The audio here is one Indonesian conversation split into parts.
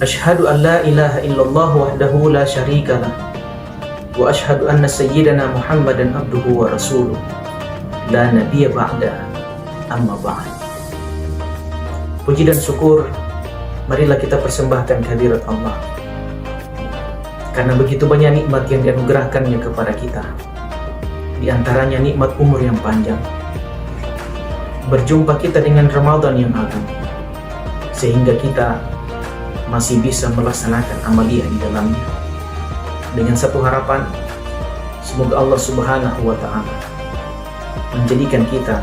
Asyhadu an la ilaha illallah wahdahu la syarika lah wa asyhadu anna sayyidana Muhammadan abduhu wa rasuluh la nabiyya ba'da amma ba'd. Puji dan syukur marilah kita persembahkan kehadirat Allah, karena begitu banyak nikmat yang dianugerahkannya kepada kita. Di antaranya nikmat umur yang panjang, berjumpa kita dengan Ramadan yang agung, sehingga kita masih bisa melaksanakan amalia di dalamnya dengan satu harapan, semoga Allah Subhanahu wa Ta'ala menjadikan kita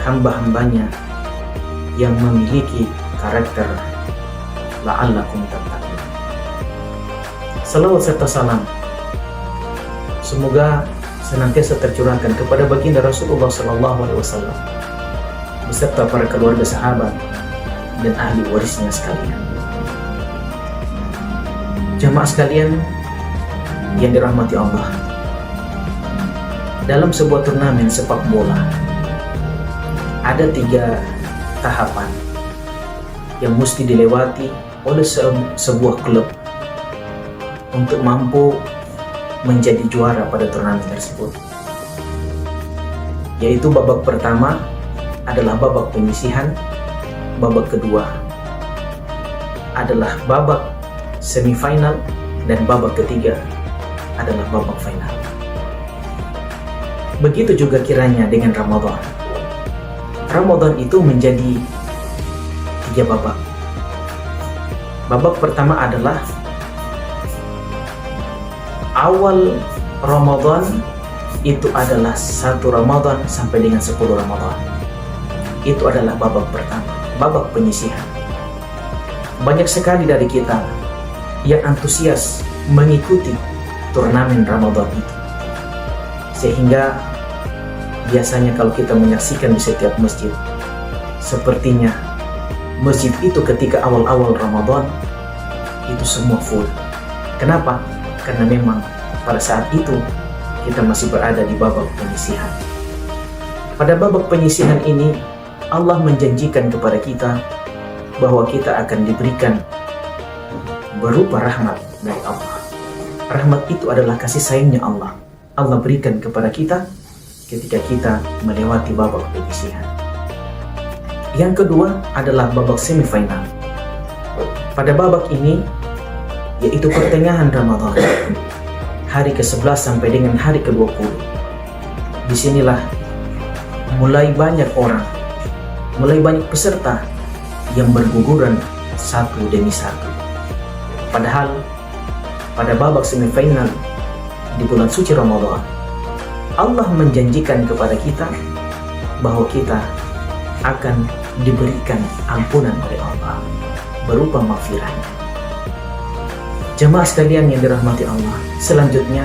hamba-hambanya yang memiliki karakter la'allakum tattaqun. Salawat serta salam semoga senantiasa tercurahkan kepada baginda Rasulullah SAW beserta para keluarga, sahabat, dan ahli warisnya sekalian. Jamaah sekalian yang dirahmati Allah, dalam sebuah turnamen sepak bola ada 3 tahapan yang mesti dilewati oleh sebuah klub untuk mampu menjadi juara pada turnamen tersebut, yaitu babak pertama adalah babak penyisihan, babak kedua adalah babak semifinal, dan babak ketiga adalah babak final. Begitu juga kiranya dengan Ramadan. Ramadan itu menjadi 3 babak. Babak pertama adalah awal Ramadan, itu adalah 1 Ramadan sampai dengan 10 Ramadan. Itu adalah babak pertama, babak penyisihan. Banyak sekali dari kita yang antusias mengikuti turnamen Ramadan itu, sehingga biasanya kalau kita menyaksikan di setiap masjid, sepertinya masjid itu ketika awal-awal Ramadan itu semua full. Kenapa? Karena memang pada saat itu kita masih berada di babak penyisihan. Pada babak penyisihan ini Allah menjanjikan kepada kita bahwa kita akan diberikan berupa rahmat dari Allah. Rahmat itu adalah kasih sayangnya Allah. Allah berikan kepada kita ketika kita melewati babak penyisihan. Yang kedua adalah babak semifinal. Pada babak ini, yaitu pertengahan Ramadan, hari ke-11 sampai dengan hari ke-20. Disinilah mulai banyak orang, mulai banyak peserta yang berguguran satu demi satu. Padahal pada babak semifinal di bulan suci Ramadan, Allah menjanjikan kepada kita bahwa kita akan diberikan ampunan oleh Allah berupa maghfirahnya. Jamaah sekalian yang dirahmati Allah, selanjutnya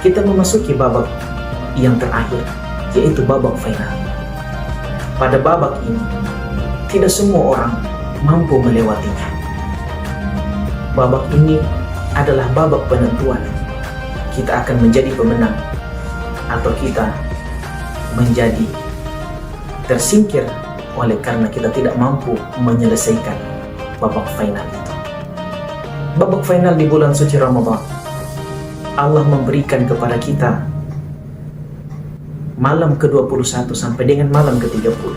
kita memasuki babak yang terakhir, yaitu babak final. Pada babak ini tidak semua orang mampu melewatinya. Babak ini adalah babak penentuan kita akan menjadi pemenang atau kita menjadi tersingkir oleh karena kita tidak mampu menyelesaikan babak final itu. Babak final di bulan suci Ramadan, Allah memberikan kepada kita malam ke-21 sampai dengan malam ke-30.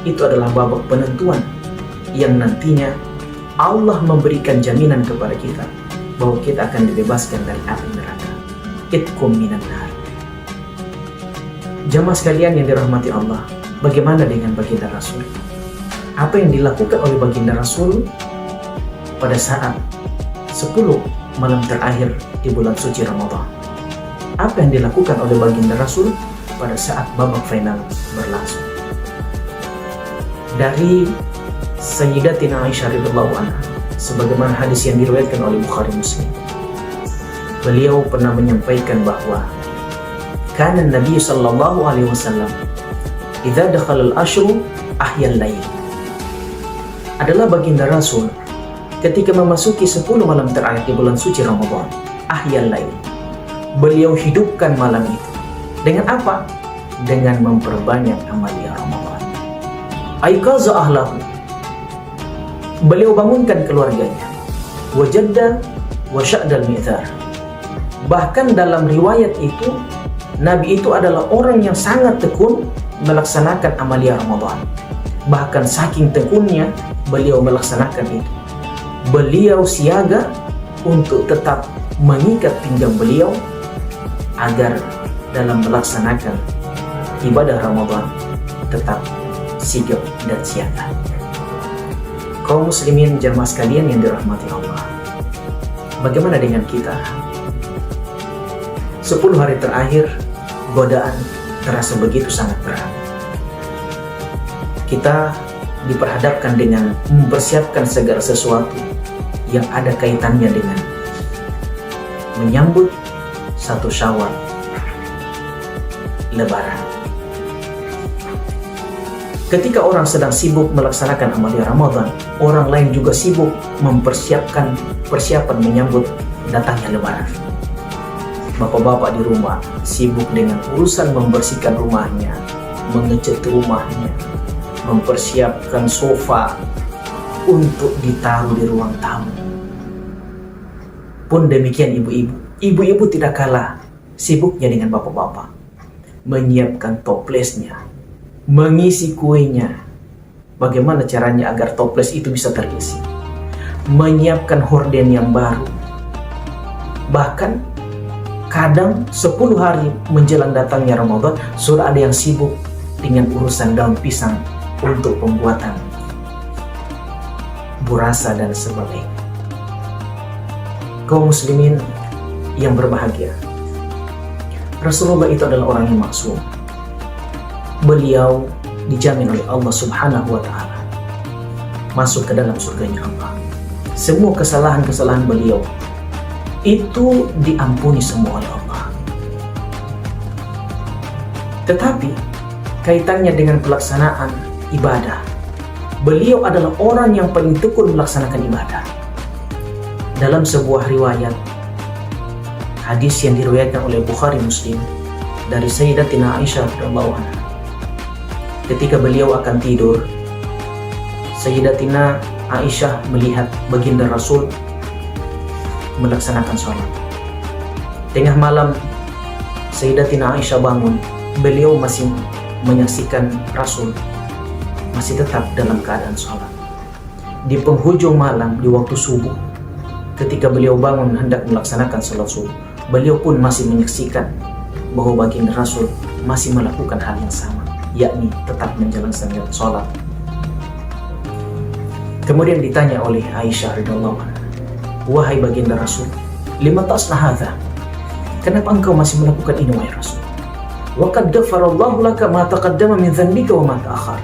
Itu adalah babak penentuan yang nantinya Allah memberikan jaminan kepada kita bahwa kita akan dibebaskan dari api neraka. Itqum minan nar. Jamaah sekalian yang dirahmati Allah, bagaimana dengan baginda Rasul? Apa yang dilakukan oleh baginda Rasul pada saat 10 malam terakhir di bulan suci Ramadan? Apa yang dilakukan oleh baginda Rasul pada saat babak final berlangsung? Dari Sayyidatina Aisyah radhiyallahu anha, sebagaimana hadis yang diriwayatkan oleh Bukhari Muslim, beliau pernah menyampaikan bahwa kana Nabi sallallahu alaihi wasallam idza dakhala al-ashru ahya al-lail. Adalah baginda Rasul ketika memasuki 10 malam terakhir di bulan suci Ramadan, ahya al-lail, beliau hidupkan malam itu. Dengan apa? Dengan memperbanyak amalia Ramadan. Aikaza ahlahu, Beliau bangunkan keluarganya. Wajadda wa sya'dal mi'thar. Bahkan dalam riwayat itu, Nabi itu adalah orang yang sangat tekun melaksanakan amalia Ramadan. Bahkan saking tekunnya beliau melaksanakan itu. Beliau siaga untuk tetap mengikat pinggang beliau agar dalam melaksanakan ibadah Ramadan tetap sigap dan siaga. Kaum muslimin jamaah sekalian yang dirahmati Allah, bagaimana dengan kita? 10 hari terakhir godaan terasa begitu sangat berat. Kita diperhadapkan dengan mempersiapkan segala sesuatu yang ada kaitannya dengan menyambut 1 Syawal, Lebaran. Ketika orang sedang sibuk melaksanakan amalia Ramadan, orang lain juga sibuk mempersiapkan menyambut datangnya Lebaran. Bapak-bapak di rumah sibuk dengan urusan membersihkan rumahnya, mengecat rumahnya, mempersiapkan sofa untuk ditaruh di ruang tamu. Pun demikian ibu-ibu tidak kalah sibuknya dengan bapak-bapak, menyiapkan toplesnya, mengisi kuenya. Bagaimana caranya agar toples itu bisa terisi? Menyiapkan horden yang baru. Bahkan kadang 10 hari menjelang datangnya Ramadan sudah ada yang sibuk dengan urusan daun pisang untuk pembuatan burasa dan sebagainya. Kaum muslimin yang berbahagia, Rasulullah itu adalah orang yang maksum. Beliau dijamin oleh Allah Subhanahu wa Ta'ala masuk ke dalam surganya Allah. Semua kesalahan-kesalahan beliau itu diampuni semua oleh Allah. Tetapi kaitannya dengan pelaksanaan ibadah, beliau adalah orang yang paling tekun melaksanakan ibadah. Dalam sebuah riwayat hadis yang diriwayatkan oleh Bukhari Muslim dari Sayyidatina Aisyah radhiyallahu anha, ketika beliau akan tidur, Sayyidatina Aisyah melihat baginda Rasul melaksanakan sholat. Tengah malam Sayyidatina Aisyah bangun, beliau masih menyaksikan Rasul masih tetap dalam keadaan sholat. Di penghujung malam, di waktu subuh, ketika beliau bangun hendak melaksanakan sholat subuh, beliau pun masih menyaksikan bahwa baginda Rasul masih melakukan hal yang sama, yakni tetap menjalankan sholat. Kemudian ditanya oleh Aisyah radhiyallahu anha, "Wahai baginda Rasul, lima tasna hadza? Kenapa engkau masih melakukan ini wahai Rasul? Wa qad ghafarallahu laka ma taqaddama min dhanbika wa ma ta'akhkhar."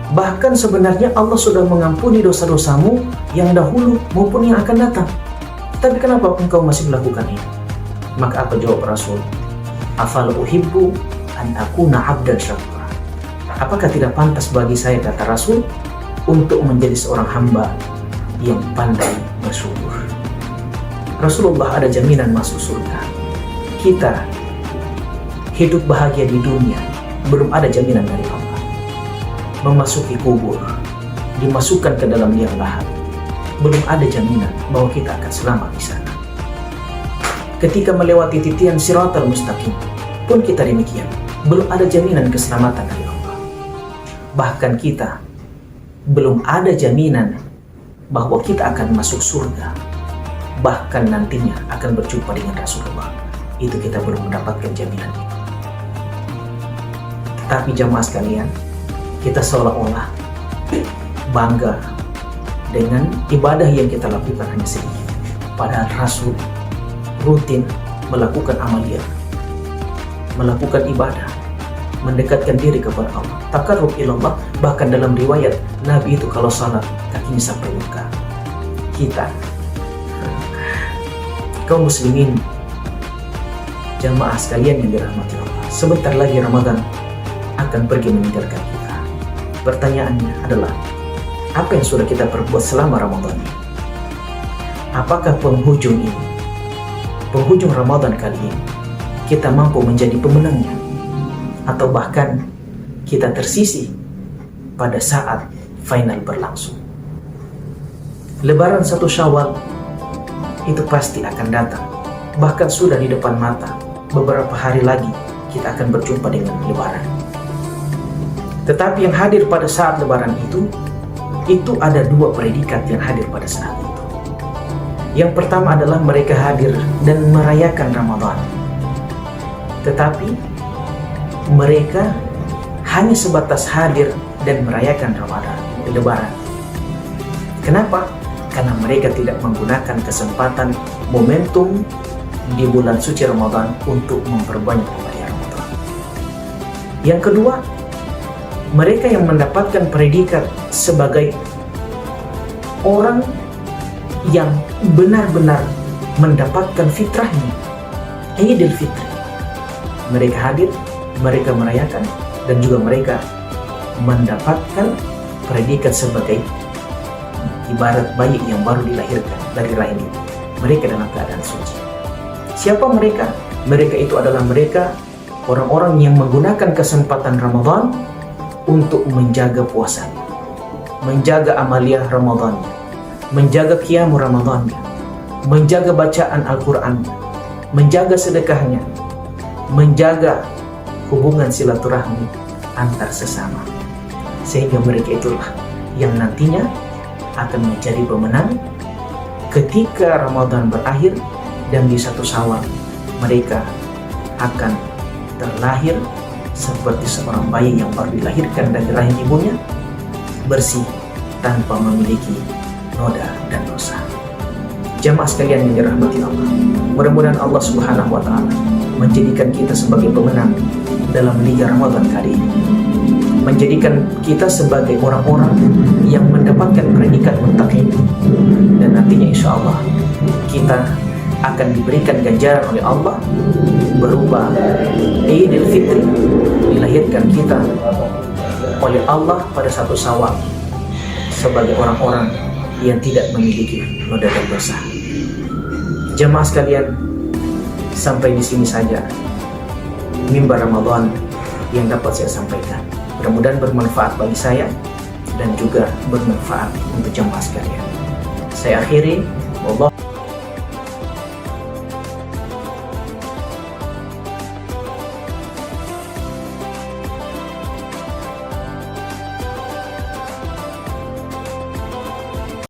Bahkan sebenarnya Allah sudah mengampuni dosa-dosamu yang dahulu maupun yang akan datang. Tapi kenapa engkau masih melakukan ini? Maka apa jawab Rasul? "Afal uhibbu an akuna 'abdan syakura." Apakah tidak pantas bagi saya, kata Rasul, untuk menjadi seorang hamba yang pandai bersyukur? Rasulullah ada jaminan masuk surga. Kita hidup bahagia di dunia, belum ada jaminan dari Allah. Memasuki kubur, dimasukkan ke dalam liang lahat, belum ada jaminan bahwa kita akan selamat di sana. Ketika melewati titian Siratal Mustaqim pun kita demikian, belum ada jaminan keselamatan dari Allah. Bahkan kita belum ada jaminan bahwa kita akan masuk surga, bahkan nantinya akan berjumpa dengan Rasulullah. Itu kita belum mendapatkan jaminan itu. Tetapi jamaah sekalian, kita seolah-olah bangga dengan ibadah yang kita lakukan hanya sedikit, padahal Rasul rutin melakukan amalia, melakukan ibadah, mendekatkan diri kepada Allah, taqarrub ilallah. Bahkan dalam riwayat, Nabi itu kalau salat kakinya sampai luka. Kita kaum muslimin jamaah sekalian yang dirahmati Allah, sebentar lagi Ramadan akan pergi meninggalkan kita. Pertanyaannya adalah, apa yang sudah kita perbuat selama Ramadan ini? Apakah penghujung Ramadan kali ini, kita mampu menjadi pemenangnya? Atau bahkan kita tersisih pada saat final berlangsung? Lebaran 1 Syawal itu pasti akan datang. Bahkan sudah di depan mata. Beberapa hari lagi kita akan berjumpa dengan Lebaran. Tetapi yang hadir pada saat Lebaran itu ada 2 predikat yang hadir pada saat itu. Yang pertama adalah mereka hadir dan merayakan Ramadan. Tetapi mereka hanya sebatas hadir dan merayakan Lebaran. Kenapa? Karena mereka tidak menggunakan kesempatan momentum di bulan suci Ramadan untuk memperbanyak ibadah Ramadan. Yang kedua, mereka yang mendapatkan predikat sebagai orang yang benar-benar mendapatkan fitrahnya, Idul Fitri. Mereka hadir, mereka merayakan, dan juga mereka mendapatkan predikat sebagai ibarat bayi yang baru dilahirkan dari rahim ibu. Mereka dalam keadaan suci. Siapa mereka? Mereka itu adalah mereka orang-orang yang menggunakan kesempatan Ramadan untuk menjaga puasanya, menjaga amaliyah Ramadannya, menjaga qiyam Ramadannya, menjaga bacaan Al-Qurannya, menjaga sedekahnya, menjaga hubungan silaturahmi antar sesama. Sehingga mereka itulah yang nantinya akan menjadi pemenang ketika Ramadan berakhir dan di 1 Syawal mereka akan terlahir seperti seorang bayi yang baru dilahirkan dari rahim ibunya, bersih tanpa memiliki noda dan dosa. Jamaah sekalian yang dirahmati Allah, mudah-mudahan Allah Subhanahu wa Ta'ala menjadikan kita sebagai pemenang dalam Liga Ramadan kali ini, menjadikan kita sebagai orang-orang yang mendapatkan predikat muttaqin, dan nantinya insya Allah kita akan diberikan ganjaran oleh Allah berupa Idul Fitri, dilahirkan kita oleh Allah pada 1 Syawal sebagai orang-orang yang tidak memiliki noda dan dosa. Jamaah sekalian, sampai di sini saja mimbar Ramadan yang dapat saya sampaikan. Mudah-mudahan bermanfaat bagi saya dan juga bermanfaat untuk jamaah sekalian. Saya akhiri.